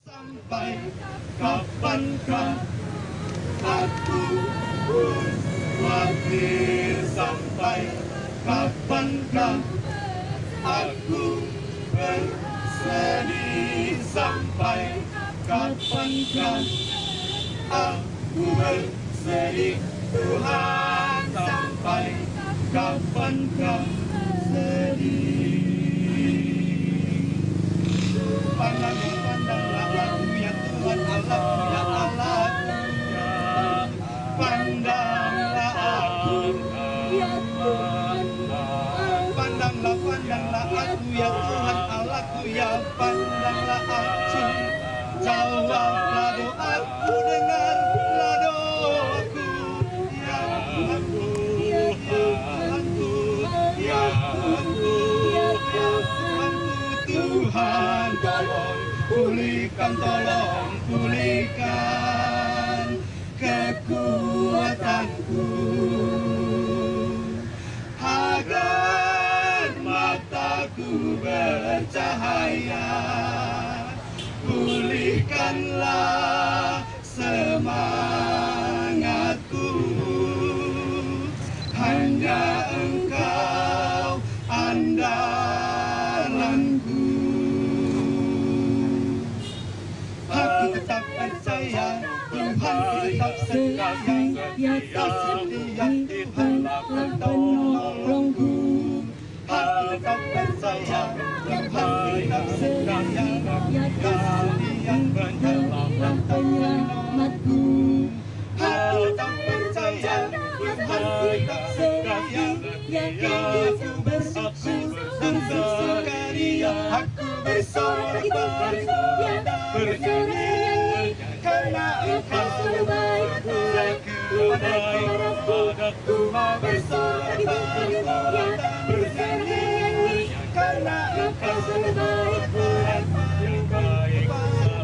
Sampai kapankah aku khawatir? Sampai kapankah aku bersedih? Sampai kapankah aku bersedih? Tuhan, sampai kapankah sedih? Pandanglah aku ya Tuhan Allahku ya Allahku ya. Pandanglah aku ya Tuhan. Pandanglah aku ya Tuhan Allahku ya. Pandanglah aku. Jawablah doaku, dengarlah doaku ya Tuhanku ya Tuhanku ya Tuhanku ya Tuhanku. Tuhan, tolong pulihkan kekuatanku, agar mataku bercahaya. Pulihkanlah semangatku, hanya Engkau andalanku. Aku tetap percaya Tuhan tetap setia, Tuhanlah penolongku. Aku tetap percaya Tuhan tetap setia, Dia adalah penyelamatku. Aku tetap percaya Tuhan tetap setia, hidupku bersyukur dan bersukaria. Aku bersorak bernyanyi karena Engkau selalu baik padaku. Bersorak bernyanyi karena Engkau selalu baik padaku.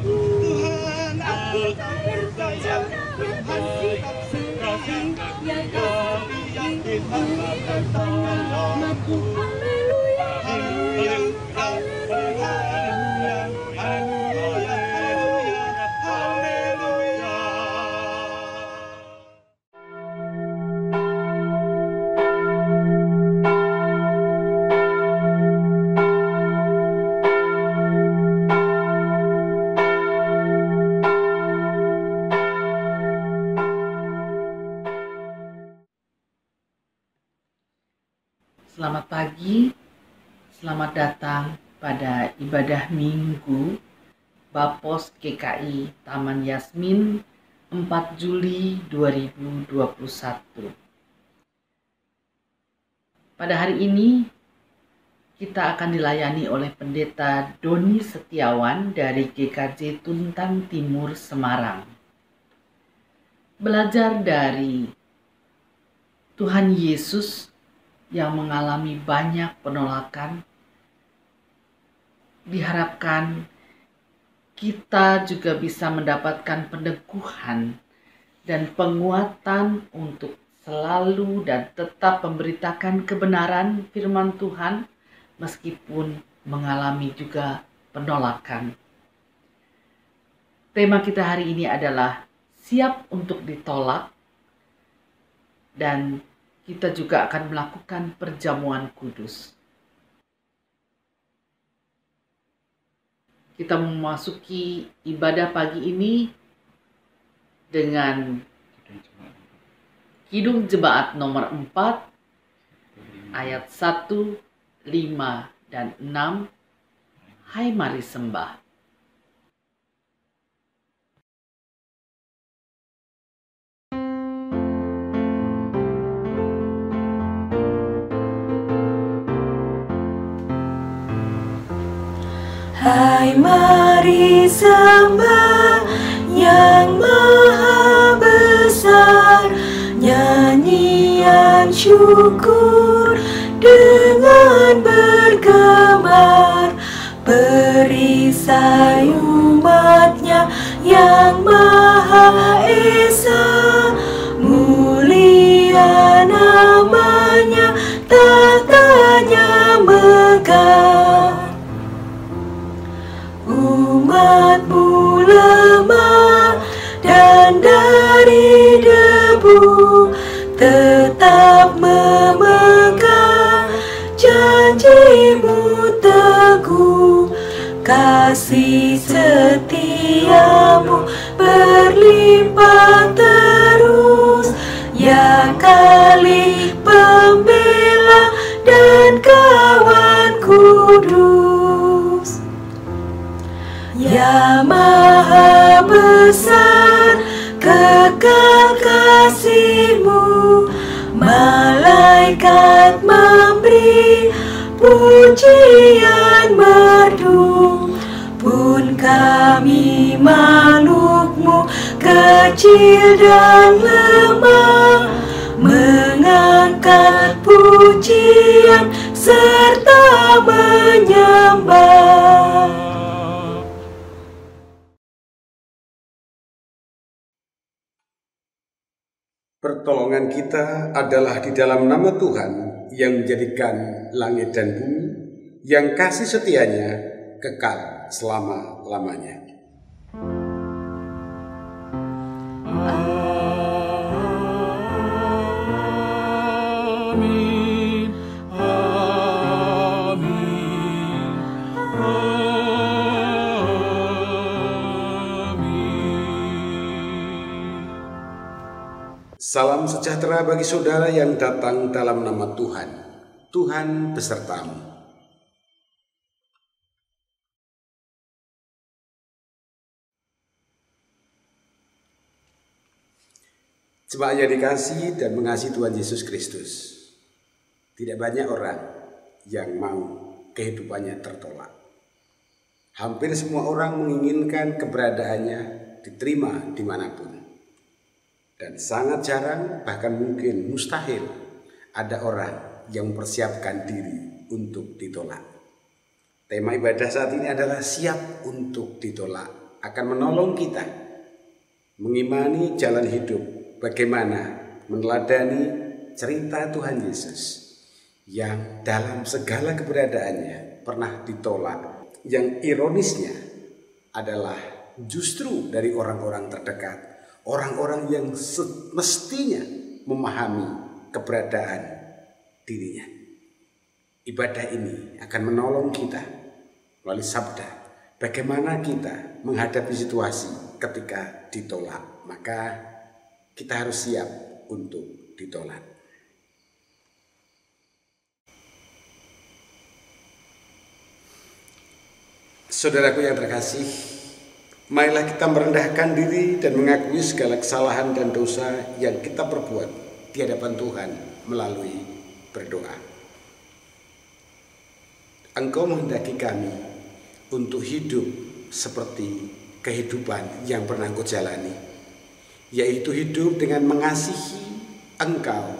Tuhan, aku tak percaya Tuhan sikap setia, yakin Tuhan penyelamatku. Haleluya, haleluya, haleluya, haleluya, haleluya. Selamat pagi, selamat datang pada ibadah Minggu Bapos GKI Taman Yasmin 4 Juli 2021. Pada hari ini kita akan dilayani oleh Pendeta Doni Setiawan dari GKJ Tuntang Timur Semarang. Belajar dari Tuhan Yesus yang mengalami banyak penolakan, diharapkan kita juga bisa mendapatkan peneguhan dan penguatan untuk selalu dan tetap memberitakan kebenaran firman Tuhan meskipun mengalami juga penolakan. Tema kita hari ini adalah siap untuk ditolak, dan kita juga akan melakukan perjamuan kudus. Kita memasuki ibadah pagi ini dengan Kidung Jemaat nomor 4, ayat 1, 5, dan 6. Hai mari sembah. Hai mari sembah yang maha besar, nyanyian syukur dengan bergemar, perisai umatnya yang maha esa, mulia namanya, tahtanya megah. Umatmu lemah dan dari debu, tetap memegang janjimu teguh. Kasih setiamu berlimpah terus, ya Kali Pembela dan kawan kudus. Ya Maha Besar, kekal kasih-Mu, malaikat memberi pujian merdu, pun kami makhluk-Mu kecil dan lemah, mengangkat pujian serta menyembah. Pertolongan kita adalah di dalam nama Tuhan yang menjadikan langit dan bumi, yang kasih setianya kekal selama-lamanya. Amin. Amin. Salam sejahtera bagi saudara yang datang dalam nama Tuhan. Tuhan besertamu. Jemaat yang dikasihi dan mengasihi Tuhan Yesus Kristus, tidak banyak orang yang mau kehidupannya tertolak. Hampir semua orang menginginkan keberadaannya diterima dimanapun. Dan sangat jarang, bahkan mungkin mustahil, ada orang yang mempersiapkan diri untuk ditolak. Tema ibadah saat ini adalah siap untuk ditolak, akan menolong kita mengimani jalan hidup, bagaimana meneladani cerita Tuhan Yesus yang dalam segala keberadaannya pernah ditolak. Yang ironisnya adalah justru dari orang-orang terdekat, orang-orang yang semestinya memahami keberadaan dirinya. Ibadah ini akan menolong kita melalui sabda, bagaimana kita menghadapi situasi ketika ditolak. Maka kita harus siap untuk ditolak. Saudaraku yang terkasih, marilah kita merendahkan diri dan mengakui segala kesalahan dan dosa yang kita perbuat di hadapan Tuhan melalui berdoa. Engkau menghendaki kami untuk hidup seperti kehidupan yang pernah Engkau jalani, yaitu hidup dengan mengasihi Engkau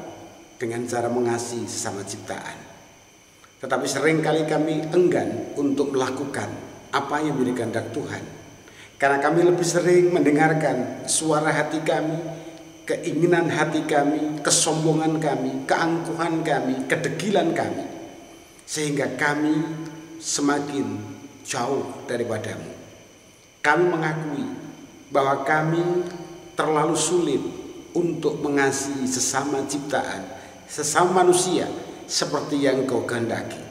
dengan cara mengasihi sesama ciptaan. Tetapi seringkali kami enggan untuk melakukan apa yang menjadi kehendak Tuhan, karena kami lebih sering mendengarkan suara hati kami, keinginan hati kami, kesombongan kami, keangkuhan kami, kedegilan kami, sehingga kami semakin jauh daripadamu. Kami mengakui bahwa kami terlalu sulit untuk mengasihi sesama ciptaan, sesama manusia seperti yang Kau kehendaki.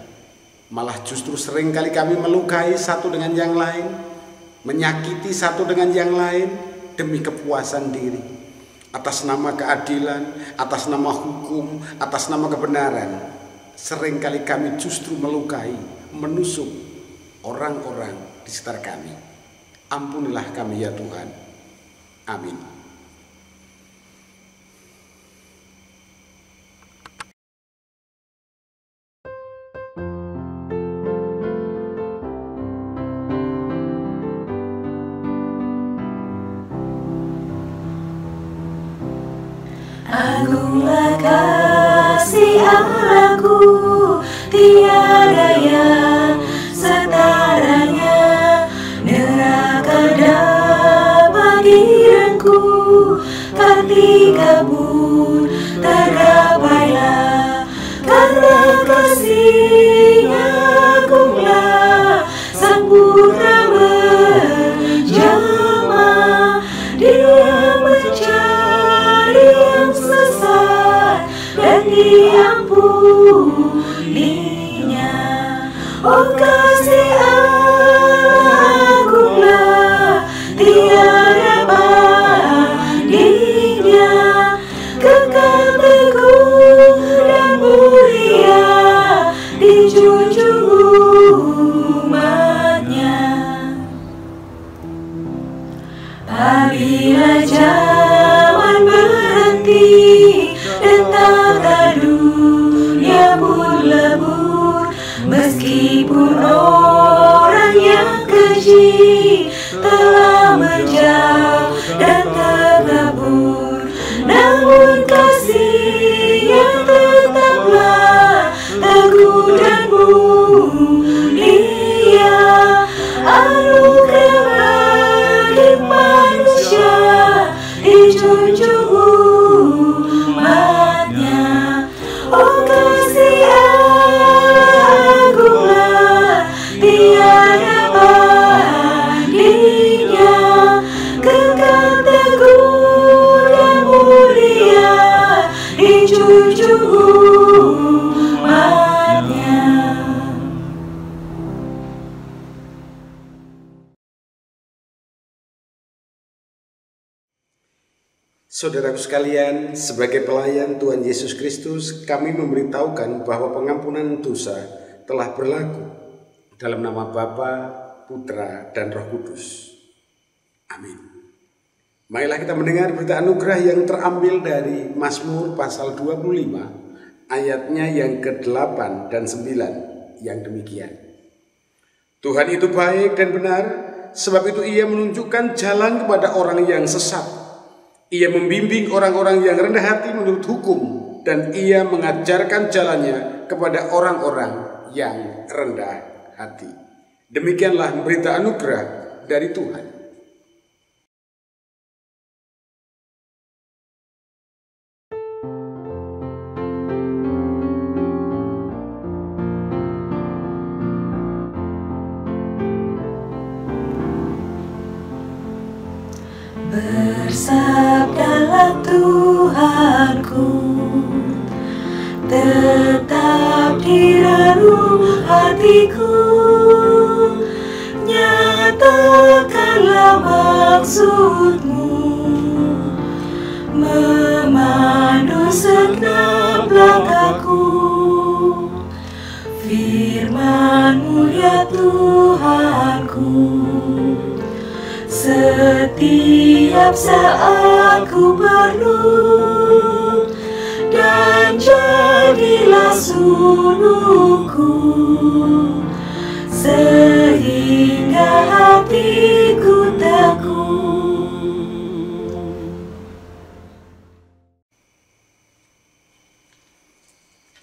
Malah justru seringkali kami melukai satu dengan yang lain, menyakiti satu dengan yang lain demi kepuasan diri, atas nama keadilan, atas nama hukum, atas nama kebenaran. Seringkali kami justru melukai, menusuk orang-orang di sekitar kami. Ampunilah kami ya Tuhan. Amin. Agunglah kasih Allahku, tiada yang setaranya. Neraka dapat diriku, ketika pun tergapailah. Karena kasih-Nya agunglah, Sang Putra menjelma. Dia mencari yang sesat dan diampuninya. Oh kasih agunglah, tiada bandingnya. Kekal teguh dan mulia dijunjung umatnya. Apabila zaman berhenti dan tata dunia pun lebur, meskipun orang yang keji telah menjauh dan terkabur, namun kasih-Nya tetaplah teguh dan mulia. Anugerah bagi manusia dijunjung umatnya. Oh kasih agunglah, tiada bandingnya. Kekal teguh dan mulia dijunjung umatnya. Saudaraku sekalian, sebagai pelayan Tuhan Yesus Kristus, kami memberitahukan bahwa pengampunan dosa telah berlaku dalam nama Bapa, Putra, dan Roh Kudus. Amin. Marilah kita mendengar berita anugerah yang terambil dari Mazmur pasal 25, ayatnya yang ke-8 dan 9, yang demikian. Tuhan itu baik dan benar, sebab itu Ia menunjukkan jalan kepada orang yang sesat. Ia membimbing orang-orang yang rendah hati menurut hukum, dan Ia mengajarkan jalannya kepada orang-orang yang rendah hati. Demikianlah berita anugerah dari Tuhan. Bersabdalah Tuhanku, tetap di relung hatiku. Nyatakanlah maksud-Mu, memandu segenap langkahku. Firman-Mu ya Tuhanku, setiap saat ku perlu, dan jadilah sulungku, sehingga hatiku teguh.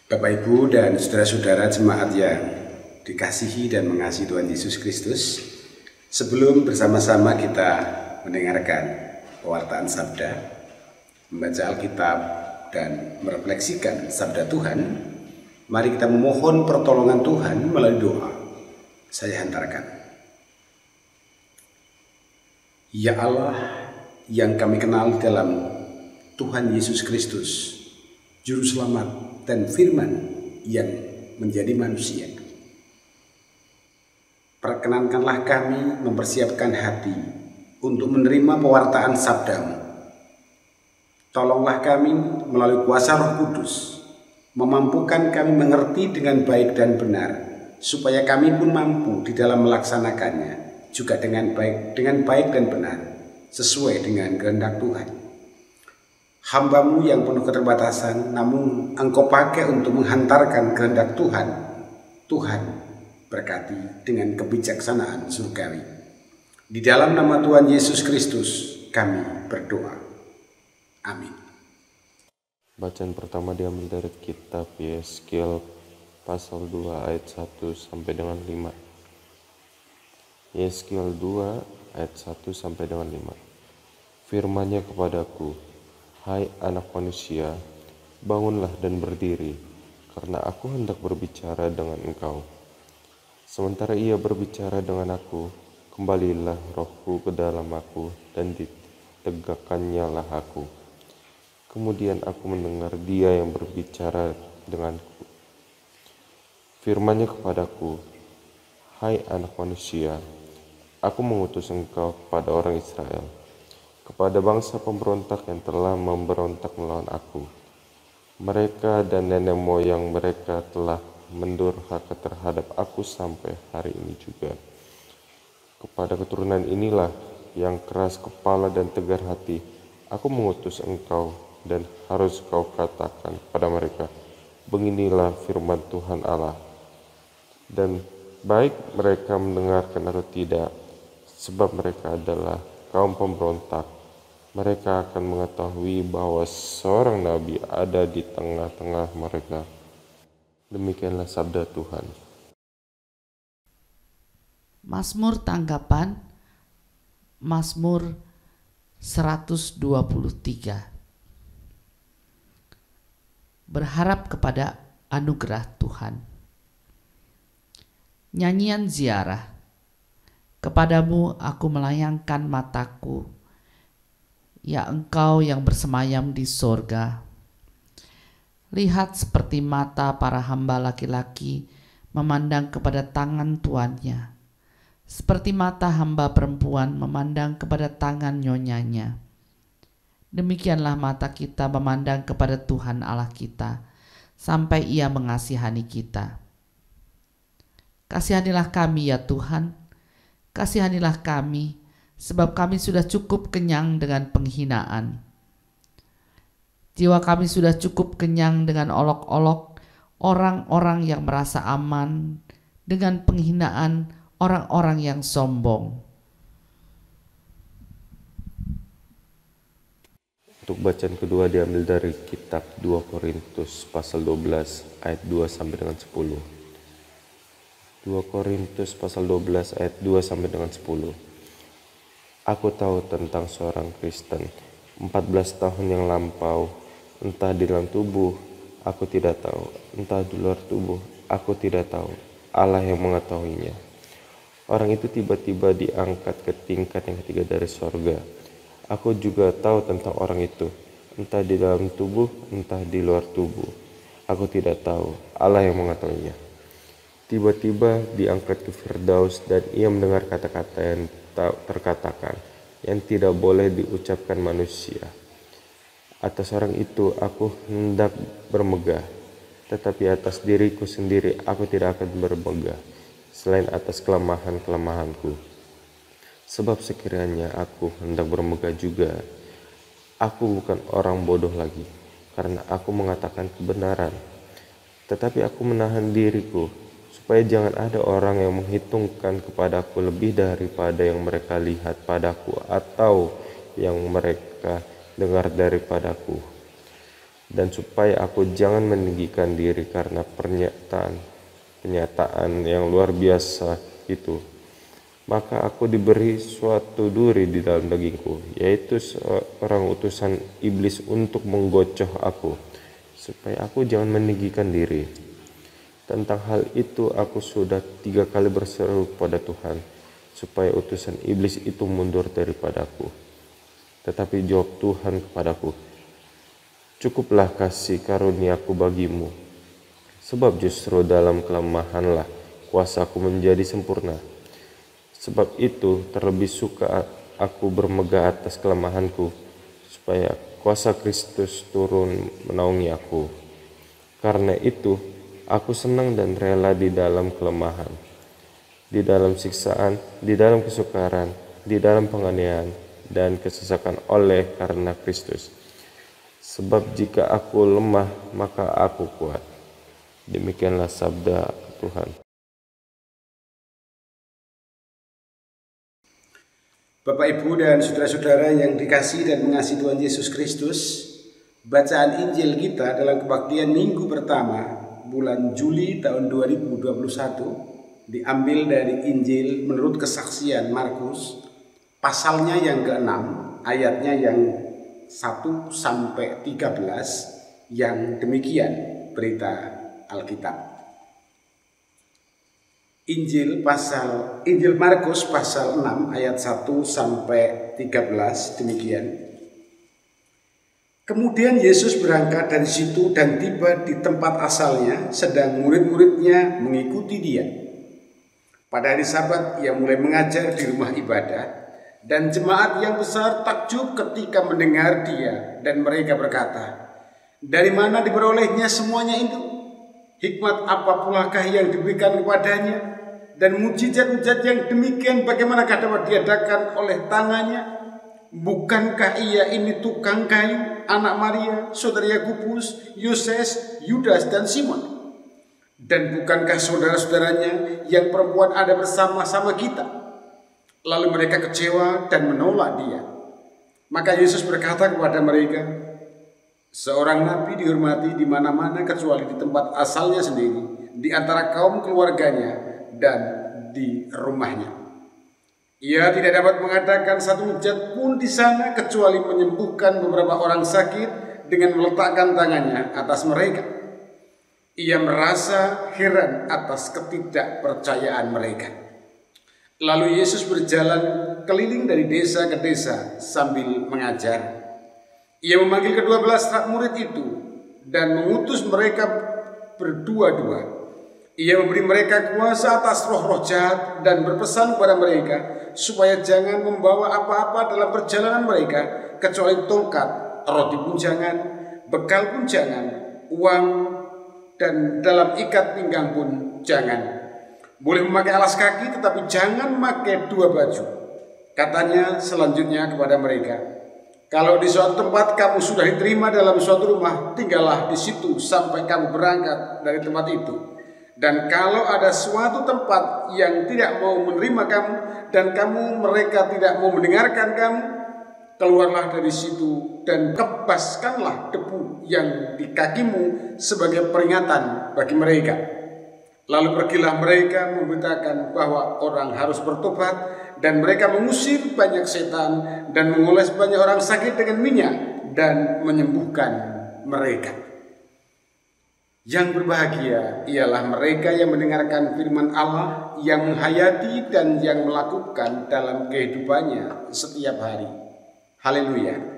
Bapak, Ibu, dan saudara-saudara jemaat yang dikasihi dan mengasihi Tuhan Yesus Kristus, sebelum bersama-sama kita mendengarkan pewartaan sabda, membaca Alkitab, dan merefleksikan sabda Tuhan, mari kita memohon pertolongan Tuhan melalui doa. Saya hantarkan. Ya Allah yang kami kenal dalam Tuhan Yesus Kristus, Juru Selamat dan Firman yang menjadi manusia, perkenankanlah kami mempersiapkan hati untuk menerima pewartaan sabda-Mu. Tolonglah kami melalui kuasa Roh Kudus, memampukan kami mengerti dengan baik dan benar, supaya kami pun mampu di dalam melaksanakannya juga dengan baik dan benar, sesuai dengan kehendak Tuhan. Hamba-Mu yang penuh keterbatasan, namun Engkau pakai untuk menghantarkan kehendak Tuhan. Tuhan berkati dengan kebijaksanaan surgawi. Di dalam nama Tuhan Yesus Kristus kami berdoa. Amin. Bacaan pertama diambil dari kitab Yeskiel pasal 2 ayat 1 sampai dengan 5. Yeskiel 2 ayat 1 sampai dengan 5. Firman-Nya kepadaku, hai anak manusia, bangunlah dan berdiri, karena aku hendak berbicara dengan engkau. Sementara ia berbicara dengan aku, kembalilah rohku ke dalam aku, dan ditegakkannya lah aku. Kemudian aku mendengar dia yang berbicara denganku. Firman-Nya kepadaku, hai anak manusia, aku mengutus engkau kepada orang Israel, kepada bangsa pemberontak yang telah memberontak melawan aku. Mereka dan nenek moyang mereka telah mendurhaka terhadap aku sampai hari ini juga. Kepada keturunan inilah yang keras kepala dan tegar hati, aku mengutus engkau, dan harus kau katakan kepada mereka, beginilah firman Tuhan Allah. Dan baik mereka mendengarkan atau tidak, sebab mereka adalah kaum pemberontak, mereka akan mengetahui bahwa seorang nabi ada di tengah-tengah mereka. Demikianlah sabda Tuhan. Mazmur tanggapan, Mazmur 123. Berharap kepada anugerah Tuhan. Nyanyian ziarah. Kepadamu aku melayangkan mataku, ya Engkau yang bersemayam di sorga. Lihat seperti mata para hamba laki-laki memandang kepada tangan tuannya, seperti mata hamba perempuan memandang kepada tangan nyonyanya. Demikianlah mata kita memandang kepada Tuhan Allah kita, sampai Ia mengasihani kita. Kasihanilah kami ya Tuhan, kasihanilah kami, sebab kami sudah cukup kenyang dengan penghinaan. Jiwa kami sudah cukup kenyang dengan olok-olok orang-orang yang merasa aman, dengan penghinaan orang-orang yang sombong. Untuk bacaan kedua diambil dari kitab 2 Korintus pasal 12 ayat 2 sampai dengan 10. 2 Korintus pasal 12 ayat 2 sampai dengan 10. Aku tahu tentang seorang Kristen 14 tahun yang lampau, entah di dalam tubuh aku tidak tahu, entah di luar tubuh aku tidak tahu, Allah yang mengetahuinya. Orang itu tiba-tiba diangkat ke tingkat yang ketiga dari sorga. Aku juga tahu tentang orang itu, entah di dalam tubuh, entah di luar tubuh. Aku tidak tahu, Allah yang mengetahuinya. Tiba-tiba diangkat ke Firdaus, dan ia mendengar kata-kata yang terkatakan, yang tidak boleh diucapkan manusia. Atas orang itu aku hendak bermegah, tetapi atas diriku sendiri aku tidak akan bermegah, selain atas kelemahan-kelemahanku. Sebab sekiranya aku hendak bermegah juga, aku bukan orang bodoh lagi, karena aku mengatakan kebenaran. Tetapi aku menahan diriku, supaya jangan ada orang yang menghitungkan kepadaku lebih daripada yang mereka lihat padaku atau yang mereka dengar daripadaku. Dan supaya aku jangan meninggikan diri karena pernyataan yang luar biasa itu. Maka aku diberi suatu duri di dalam dagingku, yaitu seorang utusan iblis untuk menggocoh aku, supaya aku jangan meninggikan diri. Tentang hal itu aku sudah 3 kali berseru pada Tuhan, supaya utusan iblis itu mundur daripadaku. Tetapi jawab Tuhan kepadaku, cukuplah kasih karuniaku bagimu, sebab justru dalam kelemahanlah kuasaku menjadi sempurna. Sebab itu terlebih suka aku bermegah atas kelemahanku, supaya kuasa Kristus turun menaungi aku. Karena itu aku senang dan rela di dalam kelemahan, di dalam siksaan, di dalam kesukaran, di dalam penganiayaan dan kesesakan oleh karena Kristus. Sebab jika aku lemah, maka aku kuat. Demikianlah sabda Tuhan. Bapak, Ibu, dan saudara-saudara yang dikasihi dan mengasihi Tuhan Yesus Kristus, Bacaan Injil kita dalam kebaktian minggu pertama bulan Juli tahun 2021 diambil dari Injil menurut kesaksian Markus, pasalnya yang ke-6, ayatnya yang 1 sampai 13, yang demikian berita Alkitab. Injil Markus pasal 6 ayat 1 sampai 13 demikian. Kemudian Yesus berangkat dari situ dan tiba di tempat asalnya, sedang murid-muridnya mengikuti dia. Pada hari Sabat ia mulai mengajar di rumah ibadah, dan jemaat yang besar takjub ketika mendengar dia, dan mereka berkata, "Dari mana diperolehnya semuanya itu? Hikmat apa pulakah yang diberikan kepadanya? Dan mujizat-mujizat yang demikian bagaimanakah dapat diadakan oleh tangannya? Bukankah ia ini tukang kayu, anak Maria, saudara Yakobus, Yoses, Yudas, dan Simon? Dan bukankah saudara-saudaranya yang perempuan ada bersama-sama kita?" Lalu mereka kecewa dan menolak dia. Maka Yesus berkata kepada mereka, "Seorang nabi dihormati di mana-mana kecuali di tempat asalnya sendiri, di antara kaum keluarganya, dan di rumahnya. Ia tidak dapat mengadakan satu mujizat pun di sana kecuali menyembuhkan beberapa orang sakit dengan meletakkan tangannya atas mereka." Ia merasa heran atas ketidakpercayaan mereka. Lalu Yesus berjalan keliling dari desa ke desa sambil mengajar. Ia memanggil ke-12 murid itu dan mengutus mereka berdua-dua. Ia memberi mereka kuasa atas roh-roh jahat dan berpesan kepada mereka supaya jangan membawa apa-apa dalam perjalanan mereka kecuali tongkat, roti pun jangan, bekal pun jangan, uang, dan dalam ikat pinggang pun jangan. Boleh memakai alas kaki tetapi jangan memakai 2 baju. Katanya selanjutnya kepada mereka, "Kalau di suatu tempat kamu sudah diterima dalam suatu rumah, tinggallah di situ sampai kamu berangkat dari tempat itu. Dan kalau ada suatu tempat yang tidak mau menerima kamu dan mereka tidak mau mendengarkan kamu, keluarlah dari situ dan kebaskanlah debu yang di kakimu sebagai peringatan bagi mereka." Lalu pergilah mereka memberitakan bahwa orang harus bertobat, dan mereka mengusir banyak setan dan mengoles banyak orang sakit dengan minyak dan menyembuhkan mereka. Yang berbahagia ialah mereka yang mendengarkan firman Allah, yang menghayati dan yang melakukan dalam kehidupannya setiap hari. Haleluya.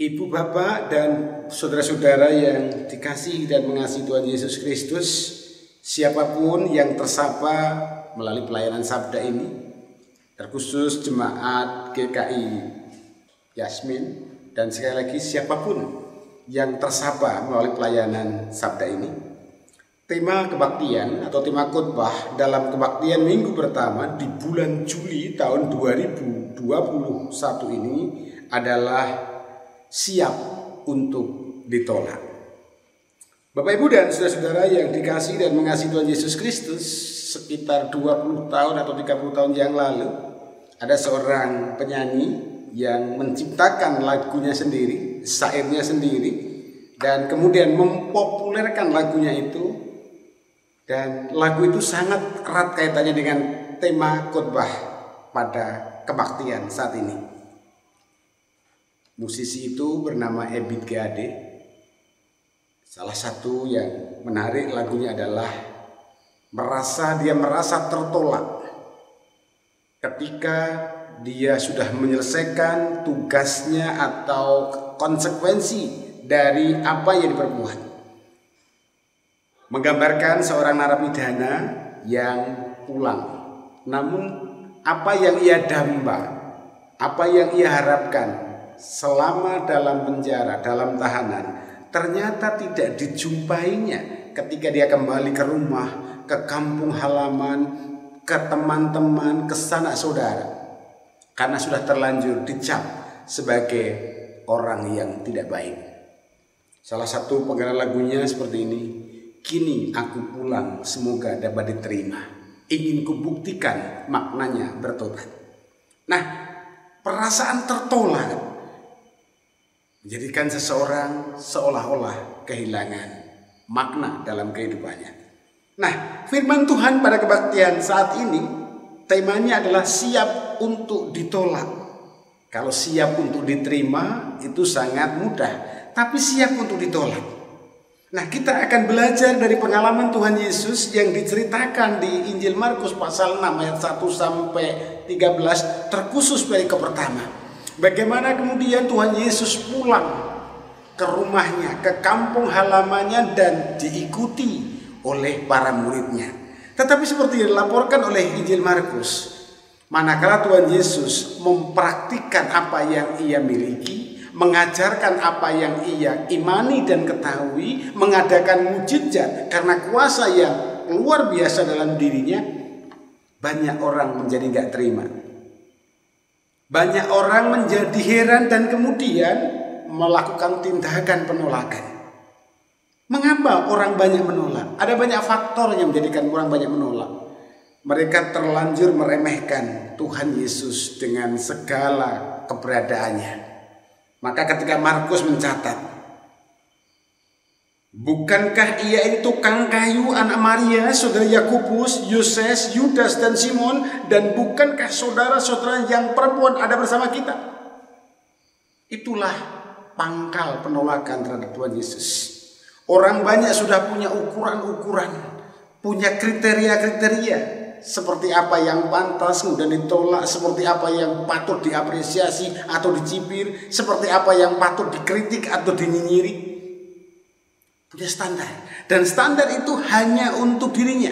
Ibu, bapak, dan saudara-saudara yang dikasihi dan mengasihi Tuhan Yesus Kristus, siapapun yang tersapa melalui pelayanan sabda ini, terkhusus jemaat GKI Yasmin, dan sekali lagi siapapun yang tersapa melalui pelayanan sabda ini, tema kebaktian atau tema khotbah dalam kebaktian minggu pertama di bulan Juli tahun 2021 ini adalah siap untuk ditolak. Bapak, Ibu, dan saudara-saudara yang dikasihi dan mengasihi Tuhan Yesus Kristus, sekitar 20 tahun atau 30 tahun yang lalu, ada seorang penyanyi yang menciptakan lagunya sendiri, syairnya sendiri, dan kemudian mempopulerkan lagunya itu. Dan lagu itu sangat erat kaitannya dengan tema khotbah pada kebaktian saat ini. Musisi itu bernama Ebit G.A.D. Salah satu yang menarik lagunya adalah dia merasa tertolak ketika dia sudah menyelesaikan tugasnya atau konsekuensi dari apa yang diperbuat. Menggambarkan seorang narapidana yang pulang, namun apa yang ia damba, apa yang ia harapkan selama dalam penjara, dalam tahanan, ternyata tidak dijumpainya ketika dia kembali ke rumah, ke kampung halaman, ke teman-teman, ke sanak saudara, karena sudah terlanjur dicap sebagai orang yang tidak baik. Salah satu penggalan lagunya seperti ini. Kini aku pulang, semoga dapat diterima. Ingin kubuktikan maknanya bertobat. Nah, perasaan tertolak menjadikan seseorang seolah-olah kehilangan makna dalam kehidupannya. Nah, firman Tuhan pada kebaktian saat ini temanya adalah siap untuk ditolak. Kalau siap untuk diterima itu sangat mudah, tapi siap untuk ditolak. Nah, kita akan belajar dari pengalaman Tuhan Yesus yang diceritakan di Injil Markus pasal 6 ayat 1 sampai 13, terkhusus perikop pertama. Bagaimana kemudian Tuhan Yesus pulang ke rumahnya, ke kampung halamannya dan diikuti oleh para muridnya. Tetapi seperti yang dilaporkan oleh Injil Markus, manakala Tuhan Yesus mempraktikkan apa yang ia miliki, mengajarkan apa yang ia imani dan ketahui, mengadakan mujizat karena kuasa yang luar biasa dalam dirinya, banyak orang menjadi gak terima. Banyak orang menjadi heran dan kemudian melakukan tindakan penolakan. Mengapa orang banyak menolak? Ada banyak faktor yang menjadikan orang banyak menolak. Mereka terlanjur meremehkan Tuhan Yesus dengan segala keberadaannya. Maka ketika Markus mencatat, bukankah ia ini tukang kayu, anak Maria, saudara Yakobus, Yoses, Yudas dan Simon, dan bukankah saudara-saudara yang perempuan ada bersama kita? Itulah pangkal penolakan terhadap Tuhan Yesus. Orang banyak sudah punya ukuran-ukuran, punya kriteria-kriteria. Seperti apa yang pantas kemudian ditolak, seperti apa yang patut diapresiasi atau dicibir, seperti apa yang patut dikritik atau dinyinyiri. Punya standar, dan standar itu hanya untuk dirinya.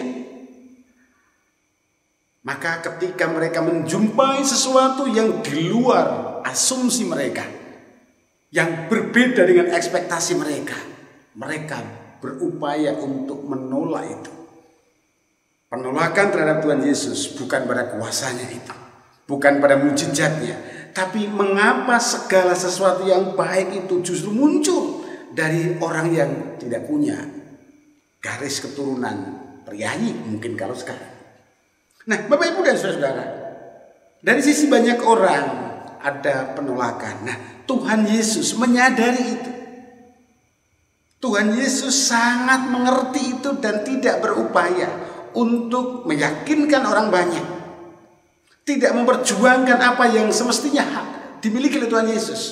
Maka ketika mereka menjumpai sesuatu yang di luar asumsi mereka, yang berbeda dengan ekspektasi mereka, mereka berupaya untuk menolak itu. Penolakan terhadap Tuhan Yesus bukan pada kuasanya itu, bukan pada mujizatnya, tapi mengapa segala sesuatu yang baik itu justru muncul dari orang yang tidak punya garis keturunan priayi mungkin kalau sekarang. Nah, Bapak Ibu dan Saudara, dari sisi banyak orang ada penolakan. Nah, Tuhan Yesus menyadari itu. Tuhan Yesus sangat mengerti itu dan tidak berupaya untuk meyakinkan orang banyak, tidak memperjuangkan apa yang semestinya dimiliki oleh Tuhan Yesus.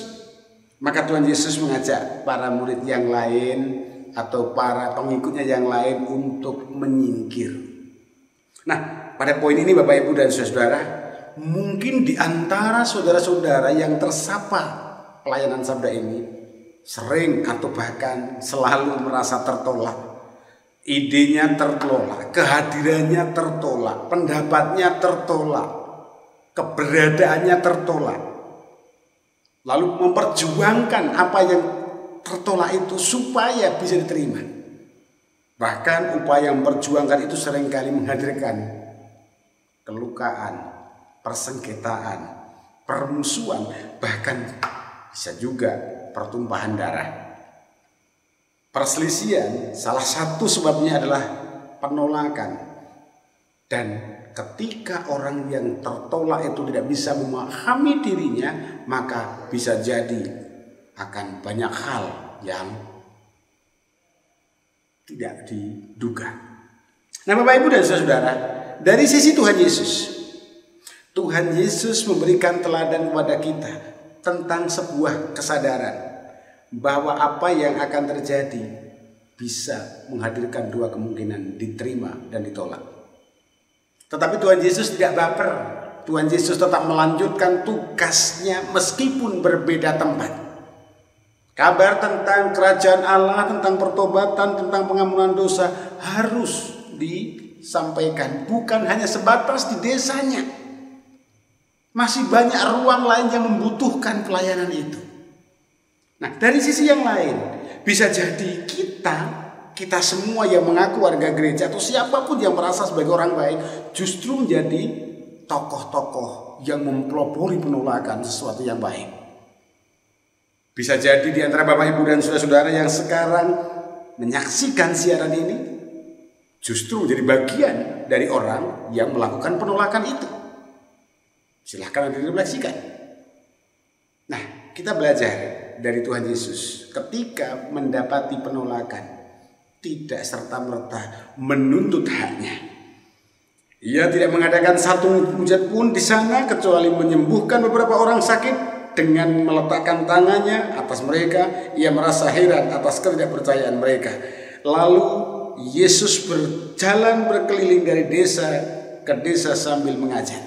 Maka Tuhan Yesus mengajak para murid yang lain atau para pengikutnya yang lain untuk menyingkir. Nah, pada poin ini Bapak Ibu dan Saudara, mungkin di antara saudara-saudara yang tersapa pelayanan sabda ini sering atau bahkan selalu merasa tertolak. Idenya tertolak, kehadirannya tertolak, pendapatnya tertolak, keberadaannya tertolak. Lalu memperjuangkan apa yang tertolak itu supaya bisa diterima. Bahkan upaya memperjuangkan itu seringkali menghadirkan kelukaan, persengketaan, permusuhan, bahkan bisa juga pertumpahan darah. Perselisihan salah satu sebabnya adalah penolakan. Dan ketika orang yang tertolak itu tidak bisa memahami dirinya, maka bisa jadi akan banyak hal yang tidak diduga. Nah, Bapak Ibu dan Saudara, dari sisi Tuhan Yesus memberikan teladan kepada kita tentang sebuah kesadaran bahwa apa yang akan terjadi bisa menghadirkan dua kemungkinan, diterima dan ditolak. Tetapi Tuhan Yesus tidak baper. Tuhan Yesus tetap melanjutkan tugasnya meskipun berbeda tempat. Kabar tentang kerajaan Allah, tentang pertobatan, tentang pengampunan dosa harus disampaikan. Bukan hanya sebatas di desanya. Masih banyak ruang lain yang membutuhkan pelayanan itu. Nah, dari sisi yang lain, bisa jadi kita semua yang mengaku warga gereja atau siapapun yang merasa sebagai orang baik justru menjadi tokoh-tokoh yang mempelopori penolakan sesuatu yang baik. Bisa jadi di antara Bapak Ibu dan saudara-saudara yang sekarang menyaksikan siaran ini justru jadi bagian dari orang yang melakukan penolakan itu. Silahkan direfleksikan. Nah, kita belajar dari Tuhan Yesus ketika mendapati penolakan, tidak serta-merta menuntut haknya. Ia tidak mengadakan satu mujizat pun di sana kecuali menyembuhkan beberapa orang sakit dengan meletakkan tangannya atas mereka. Ia merasa heran atas ketidakpercayaan mereka. Lalu Yesus berjalan berkeliling dari desa ke desa sambil mengajar.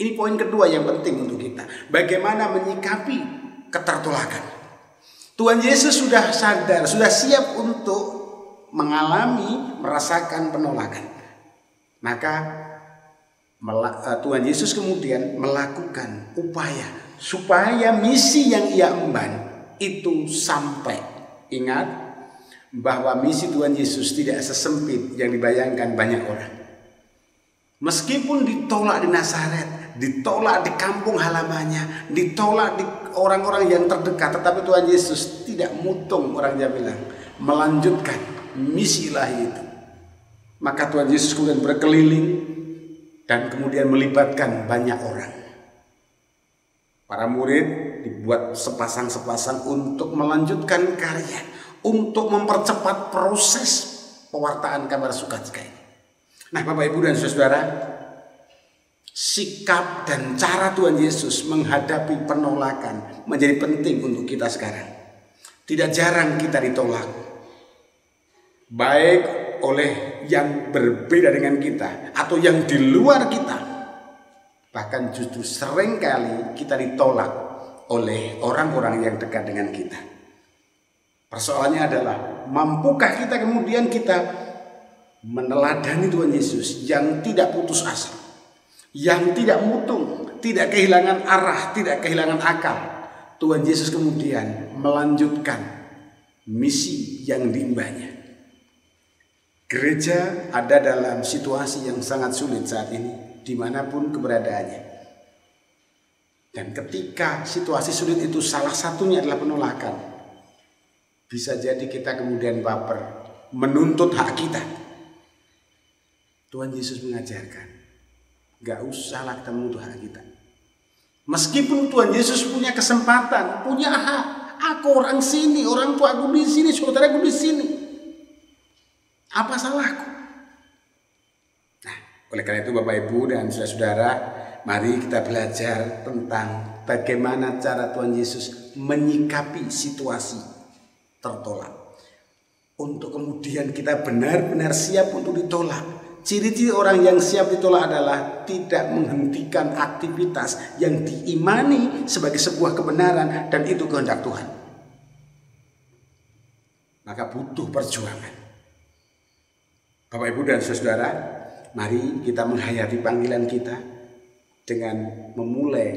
Ini poin kedua yang penting untuk kita. Bagaimana menyikapi ketertolakan. Tuhan Yesus sudah sadar, sudah siap untuk merasakan penolakan. Maka Tuhan Yesus kemudian melakukan upaya supaya misi yang ia emban itu sampai. Ingat bahwa misi Tuhan Yesus tidak sesempit yang dibayangkan banyak orang. Meskipun ditolak di Nazaret, ditolak di kampung halamannya, ditolak di orang-orang yang terdekat, tetapi Tuhan Yesus tidak mutung, orangnya bilang, melanjutkan misi ilahi itu. Maka Tuhan Yesus kemudian berkeliling dan kemudian melibatkan banyak orang. Para murid dibuat sepasang-sepasang untuk melanjutkan karya, untuk mempercepat proses pewartaan kabar sukacita ini. Nah, Bapak Ibu dan saudara, sikap dan cara Tuhan Yesus menghadapi penolakan menjadi penting untuk kita sekarang. Tidak jarang kita ditolak, baik oleh yang berbeda dengan kita atau yang di luar kita. Bahkan justru seringkali kita ditolak oleh orang-orang yang dekat dengan kita. Persoalannya adalah, mampukah kita kemudian kita meneladani Tuhan Yesus yang tidak putus asa, yang tidak mutung, tidak kehilangan arah, tidak kehilangan akal. Tuhan Yesus kemudian melanjutkan misi yang diembannya. Gereja ada dalam situasi yang sangat sulit saat ini, dimanapun keberadaannya. Dan ketika situasi sulit itu salah satunya adalah penolakan, bisa jadi kita kemudian baper, menuntut hak kita. Tuhan Yesus mengajarkan, gak usahlah kita menuntut hak kita. Meskipun Tuhan Yesus punya kesempatan, punya hak. Aku orang sini, orang tua aku di sini, saudaraku di sini. Apa salahku? Nah, oleh karena itu Bapak Ibu dan saudara-saudara, mari kita belajar tentang bagaimana cara Tuhan Yesus menyikapi situasi tertolak. Untuk kemudian kita benar-benar siap untuk ditolak. Ciri-ciri orang yang siap ditolak adalah tidak menghentikan aktivitas yang diimani sebagai sebuah kebenaran dan itu kehendak Tuhan. Maka butuh perjuangan. Bapak Ibu dan saudara, mari kita menghayati panggilan kita dengan memulai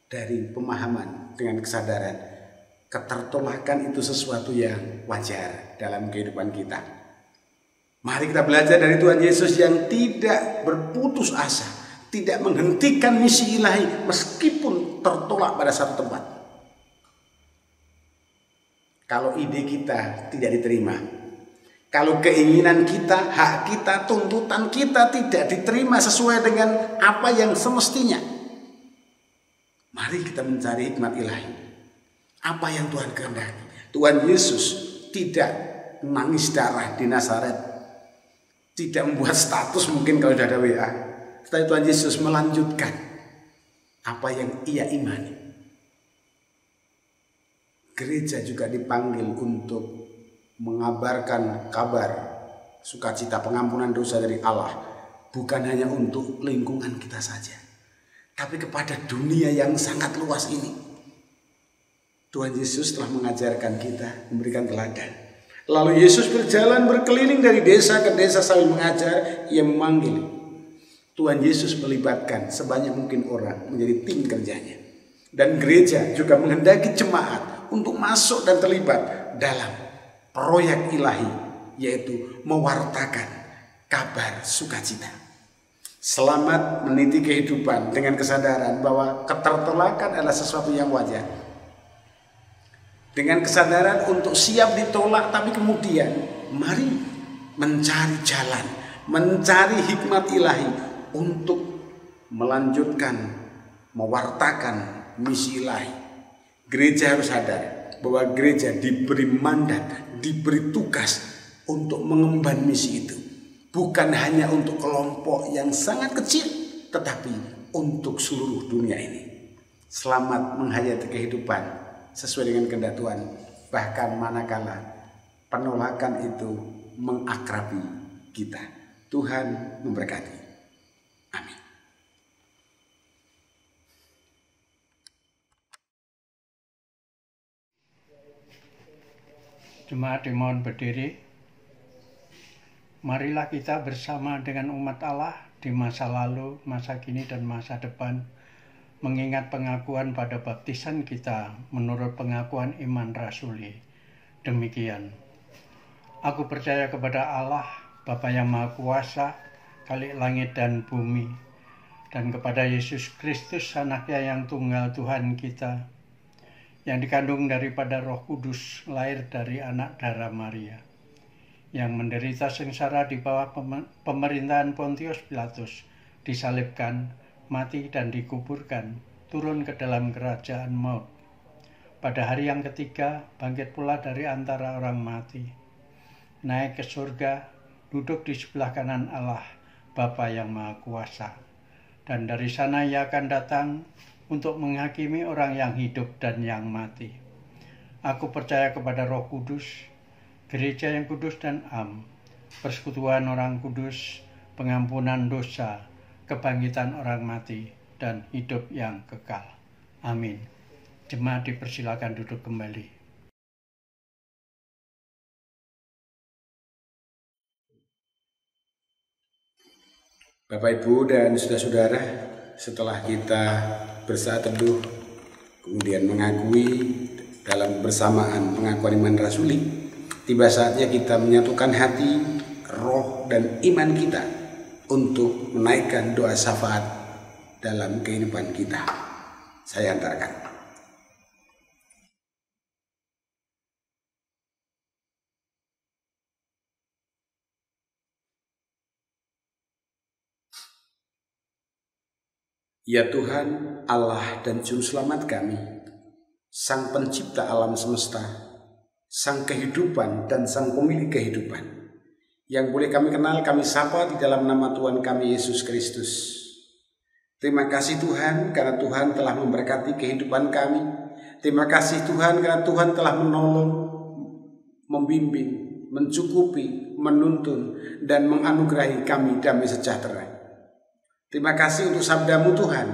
dari pemahaman, dengan kesadaran ketertolakan itu sesuatu yang wajar dalam kehidupan kita. Mari kita belajar dari Tuhan Yesus yang tidak berputus asa, tidak menghentikan misi ilahi meskipun tertolak pada satu tempat. Kalau ide kita tidak diterima, kalau keinginan kita, hak kita, tuntutan kita tidak diterima sesuai dengan apa yang semestinya, mari kita mencari hikmat ilahi. Apa yang Tuhan kehendaki? Tuhan Yesus tidak menangis darah di Nazaret, tidak membuat status mungkin kalau sudah ada WA. Tetapi Tuhan Yesus melanjutkan apa yang ia imani. Gereja juga dipanggil untuk mengabarkan kabar sukacita pengampunan dosa dari Allah, bukan hanya untuk lingkungan kita saja, tapi kepada dunia yang sangat luas ini. Tuhan Yesus telah mengajarkan kita, memberikan teladan. Lalu Yesus berjalan berkeliling dari desa ke desa sambil mengajar. Ia memanggil. Tuhan Yesus melibatkan sebanyak mungkin orang menjadi tim kerjanya. Dan gereja juga menghendaki jemaat untuk masuk dan terlibat dalam proyek ilahi, yaitu mewartakan kabar sukacita. Selamat meniti kehidupan dengan kesadaran bahwa ketertolakan adalah sesuatu yang wajar. dengan kesadaran untuk siap ditolak, tapi kemudian mari mencari jalan, mencari hikmat ilahi untuk melanjutkan, mewartakan misi ilahi. Gereja harus sadar bahwa gereja diberi mandat, diberi tugas untuk mengemban misi itu. Bukan hanya untuk kelompok yang sangat kecil, tetapi untuk seluruh dunia ini. Selamat menghayati kehidupan sesuai dengan kehendak Tuhan, bahkan manakala penolakan itu mengakrabi kita. Tuhan memberkati. Amin. Jemaat dimohon berdiri. Marilah kita bersama dengan umat Allah di masa lalu, masa kini, dan masa depan mengingat pengakuan pada baptisan kita menurut pengakuan iman rasuli. Demikian. Aku percaya kepada Allah, Bapa yang Maha Kuasa, Khalik langit dan bumi, dan kepada Yesus Kristus, Anaknya yang tunggal Tuhan kita, yang dikandung daripada Roh Kudus, lahir dari anak darah Maria, yang menderita sengsara di bawah pemerintahan Pontius Pilatus, disalibkan, mati dan dikuburkan, turun ke dalam kerajaan maut. Pada hari yang ketiga, bangkit pula dari antara orang mati, naik ke surga, duduk di sebelah kanan Allah, Bapa yang Maha Kuasa. Dan dari sana Ia akan datang untuk menghakimi orang yang hidup dan yang mati. Aku percaya kepada Roh Kudus, gereja yang kudus dan am, persekutuan orang kudus, pengampunan dosa, kebangkitan orang mati, dan hidup yang kekal. Amin. Jemaat dipersilakan duduk kembali. Bapak, Ibu, dan saudara-saudara, setelah kita bersaat teduh, kemudian mengakui dalam bersamaan pengakuan iman rasuli, tiba saatnya kita menyatukan hati, roh, dan iman kita untuk menaikkan doa syafaat dalam kehidupan kita. Saya antarkan. Ya Tuhan, Allah dan Juru Selamat kami, Sang Pencipta alam semesta, Sang kehidupan dan Sang pemilik kehidupan, yang boleh kami kenal, kami sapa di dalam nama Tuhan kami Yesus Kristus. Terima kasih Tuhan karena Tuhan telah memberkati kehidupan kami. Terima kasih Tuhan karena Tuhan telah menolong, membimbing, mencukupi, menuntun, dan menganugerahi kami damai sejahtera. Terima kasih untuk sabda-Mu Tuhan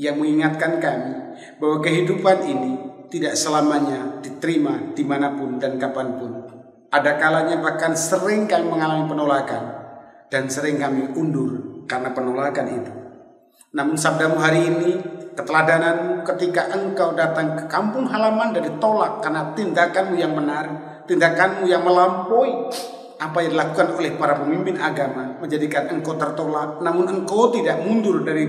yang mengingatkan kami bahwa kehidupan ini tidak selamanya diterima dimanapun dan kapanpun. Ada kalanya bahkan sering kami mengalami penolakan dan sering kami undur karena penolakan itu. Namun sabda-Mu hari ini, keteladanan ketika Engkau datang ke kampung halaman dan ditolak karena tindakan-Mu yang benar, tindakan-Mu yang melampaui apa yang dilakukan oleh para pemimpin agama, menjadikan Engkau tertolak. Namun Engkau tidak mundur dari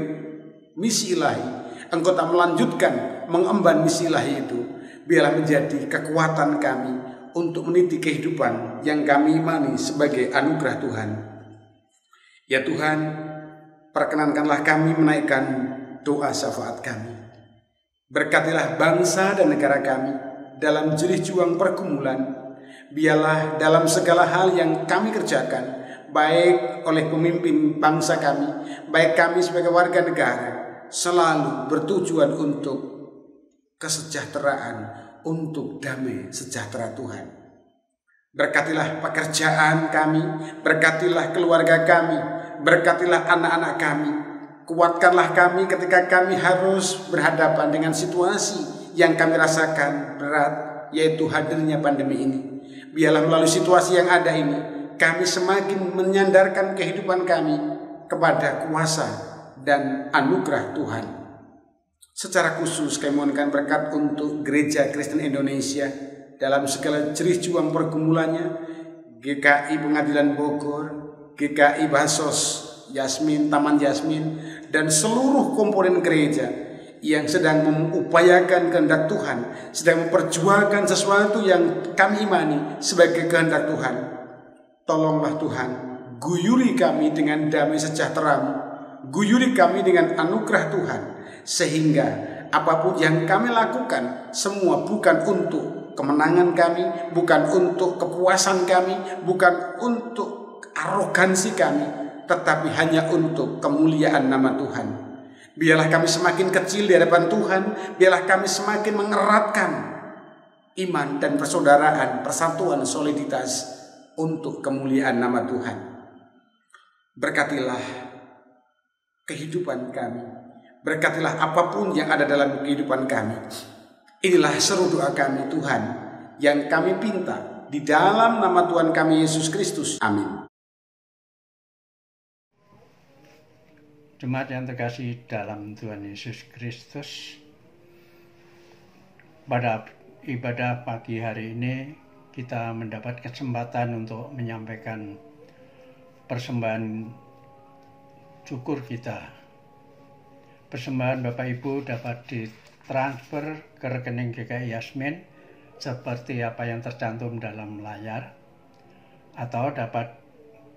misi ilahi, Engkau tak melanjutkan mengemban misi ilahi itu. Biarlah menjadi kekuatan kami untuk meniti kehidupan yang kami imani sebagai anugerah Tuhan. Ya Tuhan, perkenankanlah kami menaikkan doa syafaat kami. Berkatilah bangsa dan negara kami dalam jerih juang pergumulan. Biarlah dalam segala hal yang kami kerjakan, baik oleh pemimpin bangsa kami, baik kami sebagai warga negara, selalu bertujuan untuk kesejahteraan, untuk damai sejahtera Tuhan. Berkatilah pekerjaan kami, berkatilah keluarga kami, berkatilah anak-anak kami. Kuatkanlah kami ketika kami harus berhadapan dengan situasi yang kami rasakan berat, yaitu hadirnya pandemi ini. Biarlah melalui situasi yang ada ini, kami semakin menyandarkan kehidupan kami kepada kuasa dan anugerah Tuhan. Secara khusus kami mohonkan berkat untuk Gereja Kristen Indonesia dalam segala jerih juang pergumulannya, GKI Pengadilan Bogor, GKI Basos Yasmin, Taman Yasmin, dan seluruh komponen gereja yang sedang mengupayakan kehendak Tuhan, sedang memperjuangkan sesuatu yang kami imani sebagai kehendak Tuhan. Tolonglah Tuhan, guyuri kami dengan damai sejahtera-Mu, guyuri kami dengan anugerah Tuhan, sehingga apapun yang kami lakukan semua bukan untuk kemenangan kami, bukan untuk kepuasan kami, bukan untuk arogansi kami, tetapi hanya untuk kemuliaan nama Tuhan. Biarlah kami semakin kecil di hadapan Tuhan, biarlah kami semakin mengeratkan iman dan persaudaraan, persatuan, soliditas untuk kemuliaan nama Tuhan. Berkatilah kehidupan kami, berkatilah apapun yang ada dalam kehidupan kami. Inilah seru doa kami Tuhan, yang kami pinta di dalam nama Tuhan kami Yesus Kristus. Amin. Jemaat yang terkasih dalam Tuhan Yesus Kristus, pada ibadah pagi hari ini kita mendapat kesempatan untuk menyampaikan persembahan syukur kita. Persembahan Bapak Ibu dapat ditransfer ke rekening GKI Yasmin seperti apa yang tercantum dalam layar, atau dapat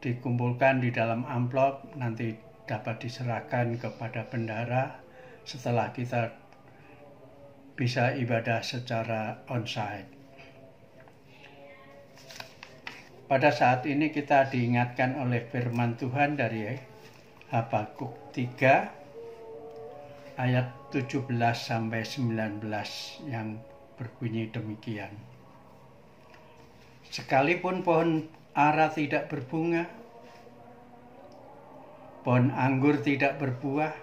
dikumpulkan di dalam amplop, nanti dapat diserahkan kepada bendahara setelah kita bisa ibadah secara onsite. Pada saat ini kita diingatkan oleh firman Tuhan dari Habakuk 3 ayat 17 sampai 19 yang berbunyi demikian. Sekalipun pohon ara tidak berbunga, pohon anggur tidak berbuah,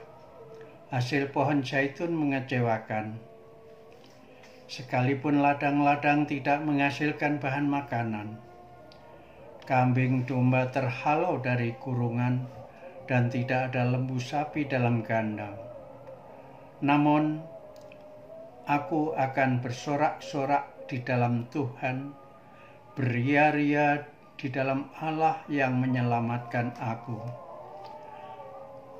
hasil pohon zaitun mengecewakan. Sekalipun ladang-ladang tidak menghasilkan bahan makanan, kambing domba terhalau dari kurungan, dan tidak ada lembu sapi dalam kandang. Namun, aku akan bersorak-sorak di dalam Tuhan, beria-ria di dalam Allah yang menyelamatkan aku.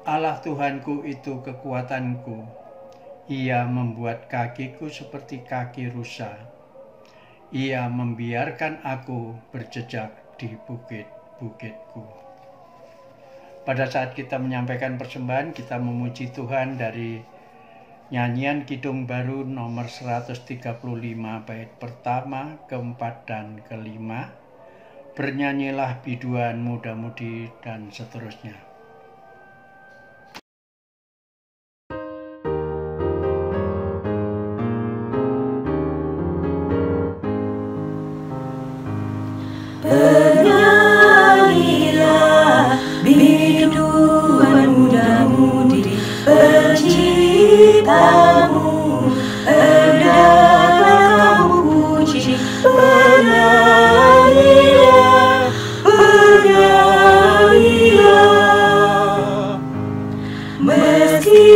Allah Tuhanku itu kekuatanku. Ia membuat kakiku seperti kaki rusa. Ia membiarkan aku berjejak di bukit-bukitku. Pada saat kita menyampaikan persembahan, kita memuji Tuhan dari nyanyian Kidung Baru nomor 135 bait pertama, keempat, dan kelima. Bernyanyilah biduan muda-mudi dan seterusnya. Bernyanyilah biduan muda-mudi penciptamu, hendaklah kamu puji. Bernyanyilah, bernyanyilah, meski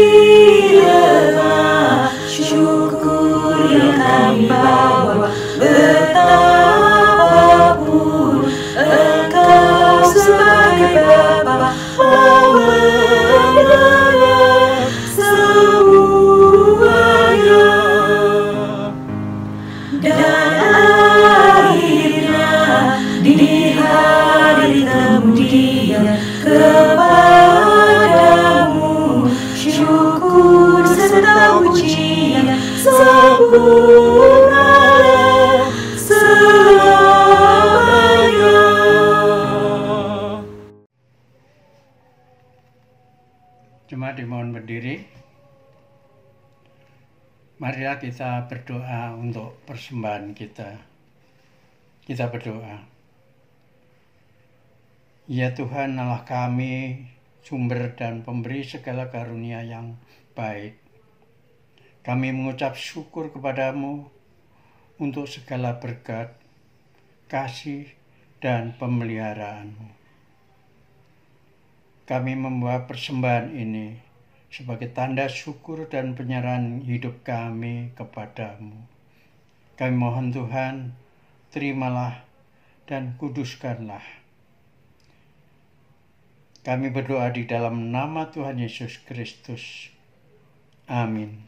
lemah syukur yang kami bawa, betapapun Engkau sebagai Bapa mau mendengar semuanya. Dan akhirnya di hari kemudian kepadamu syukur serta pujian sempurnalah selamanya. Jemaat dimohon berdiri. Marilah kita berdoa untuk persembahan kita. Kita berdoa. Ya Tuhan Allah kami, sumber dan pemberi segala karunia yang baik. Kami mengucap syukur kepadamu untuk segala berkat, kasih, dan pemeliharaanmu. Kami membawa persembahan ini sebagai tanda syukur dan penyerahan hidup kami kepadamu. Kami mohon Tuhan, terimalah dan kuduskanlah. Kami berdoa di dalam nama Tuhan Yesus Kristus. Amin.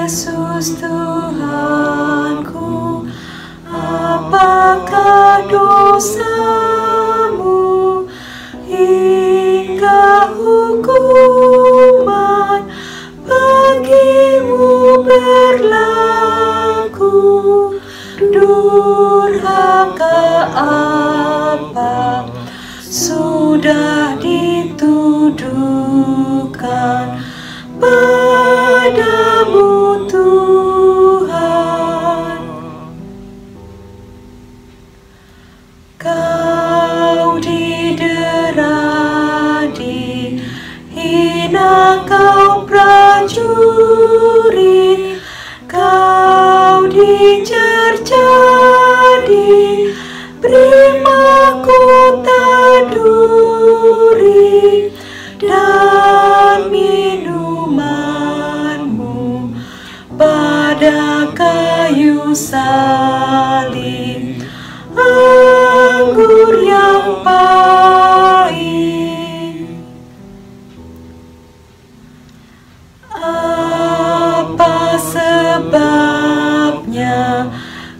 Yesus Tuhanku, apakah dosamu hingga hukuman bagimu berlaku? Durhaka apa sudah dituduhkan padamu Tuhan? Kau didera, dihina kau prajurit, kau dicerca, diberi mahkota duri, dan minumanmu pada kayu salib, anggur yang pahit. Apa sebabnya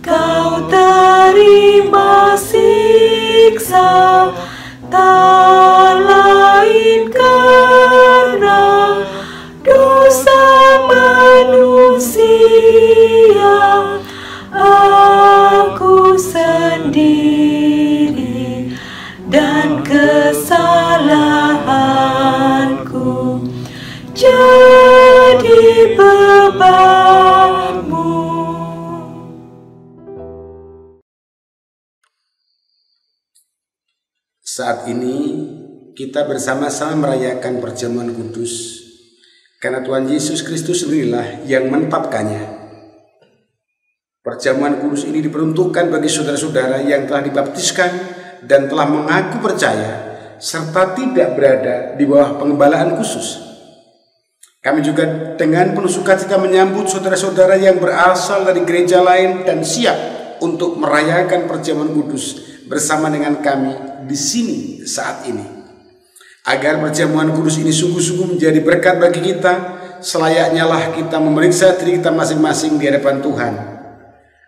kau terima siksa? Tak lain karena dosa manusia. Aku sendiri dan kesalahanku jadi bebanmu. Saat ini kita bersama-sama merayakan perjamuan kudus karena Tuhan Yesus Kristus sendirilah yang menetapkannya. Perjamuan kudus ini diperuntukkan bagi saudara-saudara yang telah dibaptiskan dan telah mengaku percaya serta tidak berada di bawah pengembalaan khusus. Kami juga dengan penuh sukacita menyambut saudara-saudara yang berasal dari gereja lain dan siap untuk merayakan perjamuan kudus bersama dengan kami di sini saat ini. Agar perjamuan kudus ini sungguh-sungguh menjadi berkat bagi kita, selayaknya lah kita memeriksa diri kita masing-masing di hadapan Tuhan.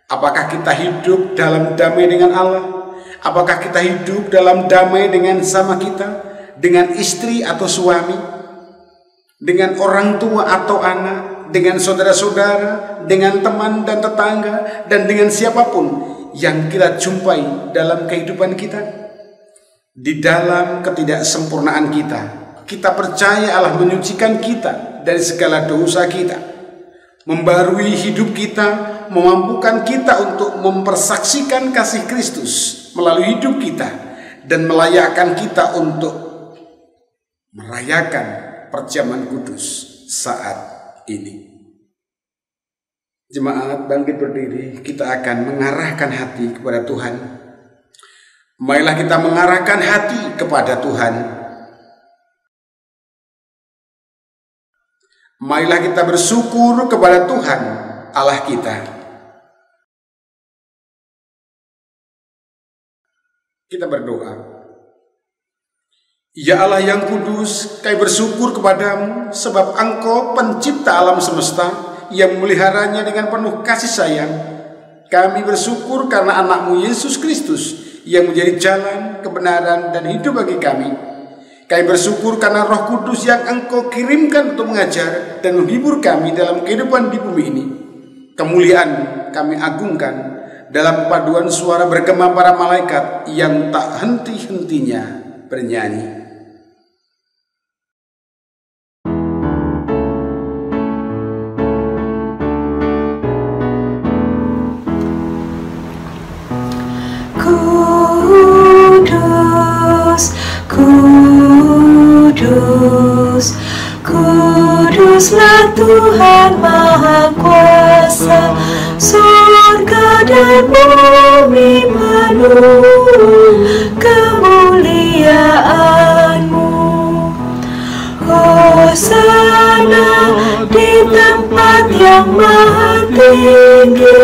Apakah kita hidup dalam damai dengan Allah? Apakah kita hidup dalam damai dengan sama kita, dengan istri atau suami, dengan orang tua atau anak, dengan saudara-saudara, dengan teman dan tetangga, dan dengan siapapun yang kita jumpai dalam kehidupan kita? Di dalam ketidaksempurnaan kita, kita percaya Allah menyucikan kita dari segala dosa kita, membarui hidup kita, memampukan kita untuk mempersaksikan kasih Kristus melalui hidup kita, dan melayakkan kita untuk merayakan perjamuan kudus saat ini. Jemaat bangkit berdiri, kita akan mengarahkan hati kepada Tuhan. Marilah kita mengarahkan hati kepada Tuhan. Marilah kita bersyukur kepada Tuhan Allah kita. Kita berdoa. Ya Allah yang kudus, kami bersyukur kepadamu sebab Engkau pencipta alam semesta yang memeliharanya dengan penuh kasih sayang. Kami bersyukur karena anak-Mu Yesus Kristus yang menjadi jalan, kebenaran, dan hidup bagi kami. Kami bersyukur karena Roh Kudus yang Engkau kirimkan untuk mengajar dan menghibur kami dalam kehidupan di bumi ini. Kemuliaan kami agungkan dalam paduan suara bergema para malaikat yang tak henti-hentinya bernyanyi. Kudus, kuduslah Tuhan Maha Kuasa, surga dan bumi penuh kemuliaan-Mu. Hosana di tempat yang maha tinggi,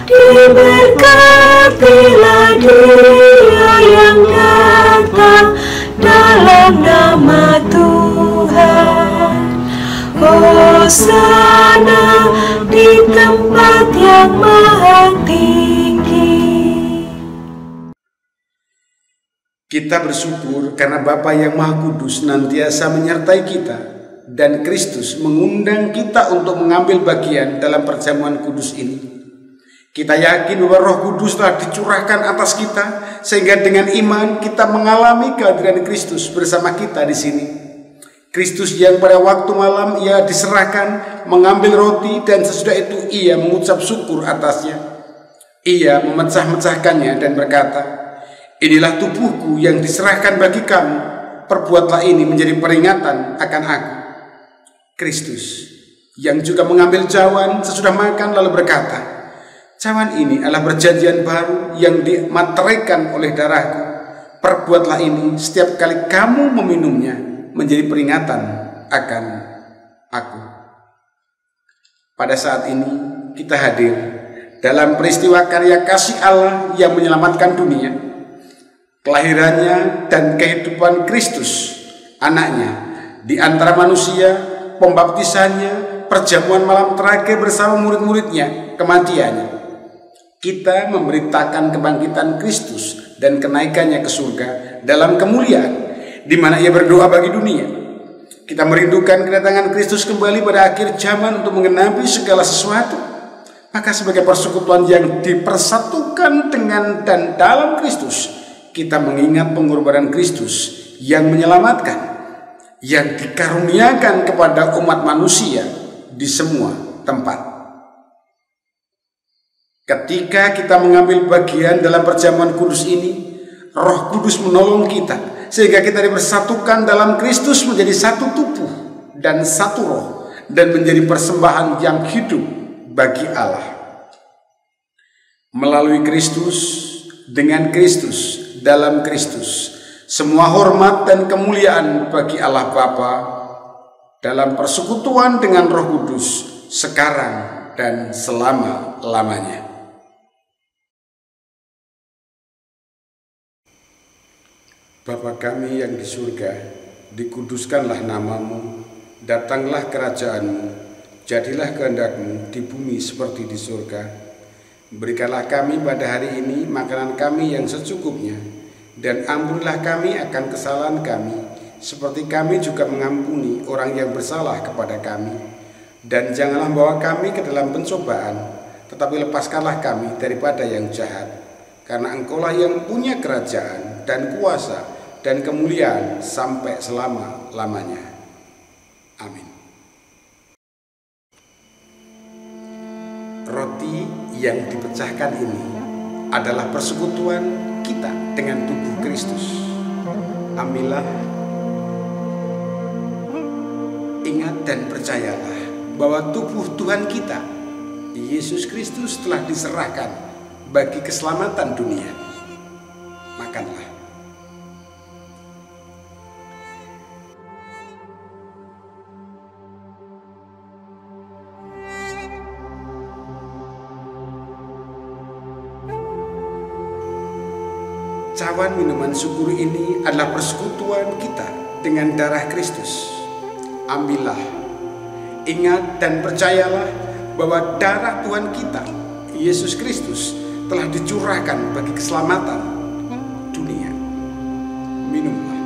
diberkatilah Dia yang datang dalam nama Tuhan. Hosana di tempat yang maha tinggi. Kita bersyukur karena Bapa yang Maha Kudus senantiasa menyertai kita dan Kristus mengundang kita untuk mengambil bagian dalam perjamuan kudus ini. Kita yakin bahwa Roh Kudus telah dicurahkan atas kita sehingga dengan iman kita mengalami kehadiran Kristus bersama kita di sini. Kristus yang pada waktu malam ia diserahkan mengambil roti dan sesudah itu ia mengucap syukur atasnya. Ia memecah-mecahkannya dan berkata, "Inilah tubuhku yang diserahkan bagi kamu, perbuatlah ini menjadi peringatan akan aku." Kristus yang juga mengambil cawan sesudah makan lalu berkata, "Cawan ini adalah perjanjian baru yang dimateraikan oleh darahku. Perbuatlah ini setiap kali kamu meminumnya menjadi peringatan akan aku." Pada saat ini kita hadir dalam peristiwa karya kasih Allah yang menyelamatkan dunia. Kelahirannya dan kehidupan Kristus, anaknya, di antara manusia, pembaptisannya, perjamuan malam terakhir bersama murid-muridnya, kematiannya. Kita memberitakan kebangkitan Kristus dan kenaikannya ke surga dalam kemuliaan, di mana ia berdoa bagi dunia. Kita merindukan kedatangan Kristus kembali pada akhir zaman untuk menggenapi segala sesuatu. Maka sebagai persekutuan yang dipersatukan dengan dan dalam Kristus, kita mengingat pengorbanan Kristus yang menyelamatkan, yang dikaruniakan kepada umat manusia di semua tempat. Ketika kita mengambil bagian dalam perjamuan kudus ini, Roh Kudus menolong kita sehingga kita dipersatukan dalam Kristus menjadi satu tubuh dan satu roh dan menjadi persembahan yang hidup bagi Allah. Melalui Kristus, dengan Kristus, dalam Kristus, semua hormat dan kemuliaan bagi Allah Bapa dalam persekutuan dengan Roh Kudus sekarang dan selama-lamanya. Bapa kami yang di surga, dikuduskanlah namamu, datanglah kerajaanmu, jadilah kehendak-Mu di bumi seperti di surga. Berikanlah kami pada hari ini makanan kami yang secukupnya, dan ampunilah kami akan kesalahan kami, seperti kami juga mengampuni orang yang bersalah kepada kami. Dan janganlah bawa kami ke dalam pencobaan, tetapi lepaskanlah kami daripada yang jahat. Karena Engkaulah yang punya kerajaan dan kuasa dan kemuliaan sampai selama-lamanya. Amin. Roti yang dipecahkan ini adalah persekutuan kita dengan tubuh Kristus. Ambillah, ingat dan percayalah bahwa tubuh Tuhan kita, Yesus Kristus, telah diserahkan bagi keselamatan dunia. Makanlah. Cawan minuman syukur ini adalah persekutuan kita dengan darah Kristus. Ambillah, ingat dan percayalah bahwa darah Tuhan kita, Yesus Kristus, telah dicurahkan bagi keselamatan dunia. Minumlah.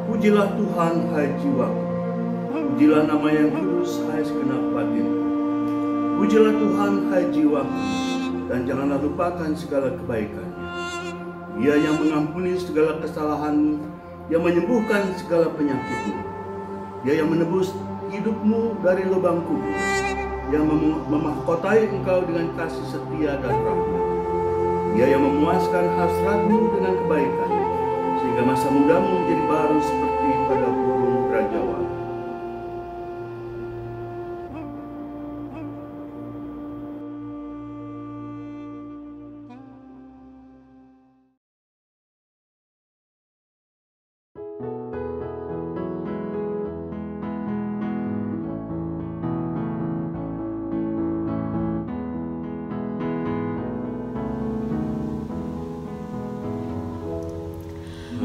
Pujilah Tuhan, hai jiwaku. Pujilah nama yang kudus, hai segenap batin. Pujilah Tuhan, hai jiwaku, dan janganlah lupakan segala kebaikannya. Dia yang mengampuni segala kesalahanmu, yang menyembuhkan segala penyakitmu. Dia yang menebus hidupmu dari lubang kubur, yang memahkotai engkau dengan kasih setia dan rahmat. Dia yang memuaskan hasratmu dengan kebaikan, sehingga masa mudamu menjadi baru seperti pada burung rajawan.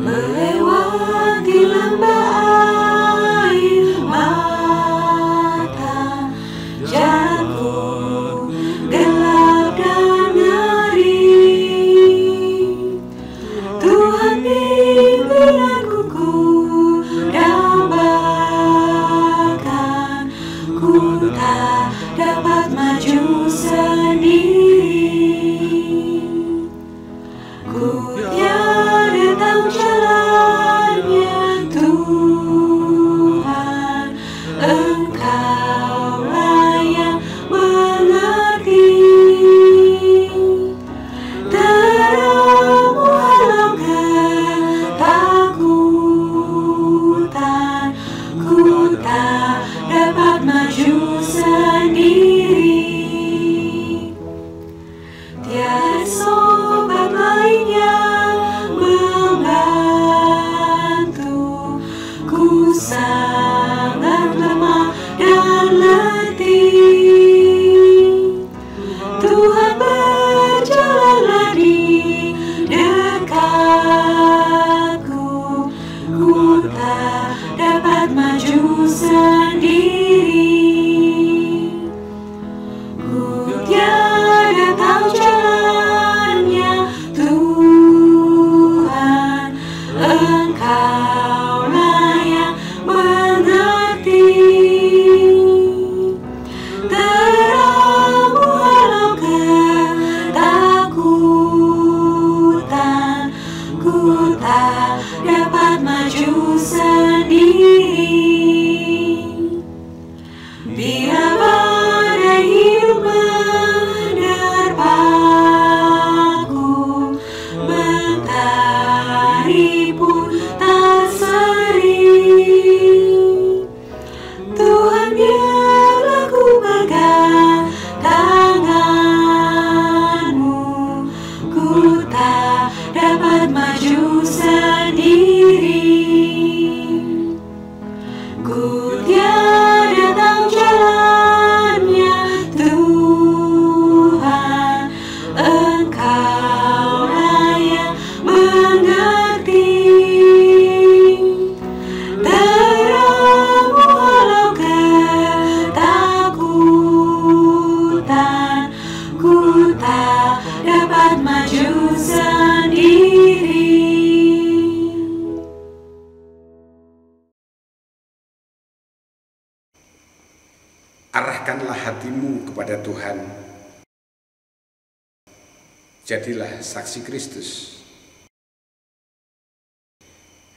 melewati lembah air mata, jalanku gelap dan ngeri. Tuhan pimpin aku, ku dambakan, ku tak dapat maju sendiri. Ku tiada tahu jalannya Tuhan, Engkaulah yang mengerti. Terangmu halau ketakutan, ku tak dapat maju sendiri. Tiada sobat lain yang membantu, ku sangat lemah dan letih. Tuhan berjalanlah di dekatku, ku tak dapat maju sendiri. Ku tiada tahu jalannya Tuhan, Engkaulah yang mengerti. Terangmu halau ketakutan, ku tak dapat maju sendiri. Bila badai hidup menerpaku, mentari pun tak seri. Tuhan biarlah ku pegang tanganmu, ku tak dapat maju sendiri. Ku tiada tahu jalannya Tuhan, Engkaulah yang mengerti. Terangmu halau ketakutan, ku tak dapat maju sendiri. Arahkanlah hatimu kepada Tuhan. Jadilah saksi Kristus.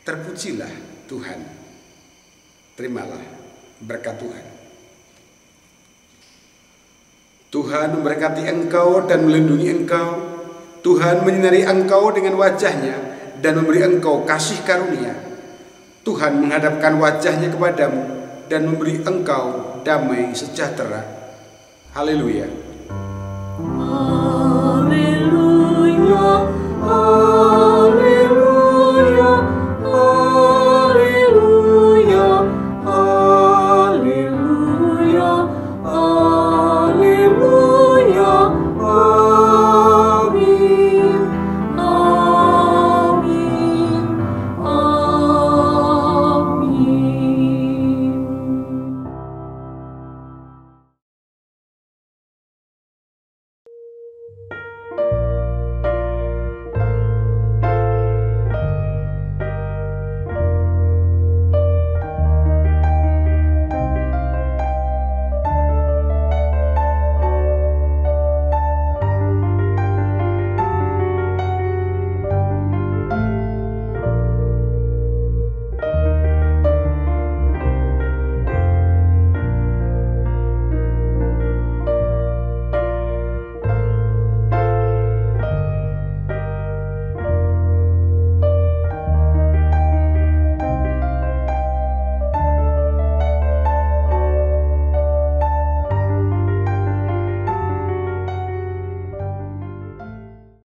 Terpujilah Tuhan. Terimalah berkat Tuhan. Tuhan memberkati engkau dan melindungi engkau. Tuhan menyinari engkau dengan wajahnya dan memberi engkau kasih karunia. Tuhan menghadapkan wajahnya kepadamu dan memberi engkau damai sejahtera. Haleluya.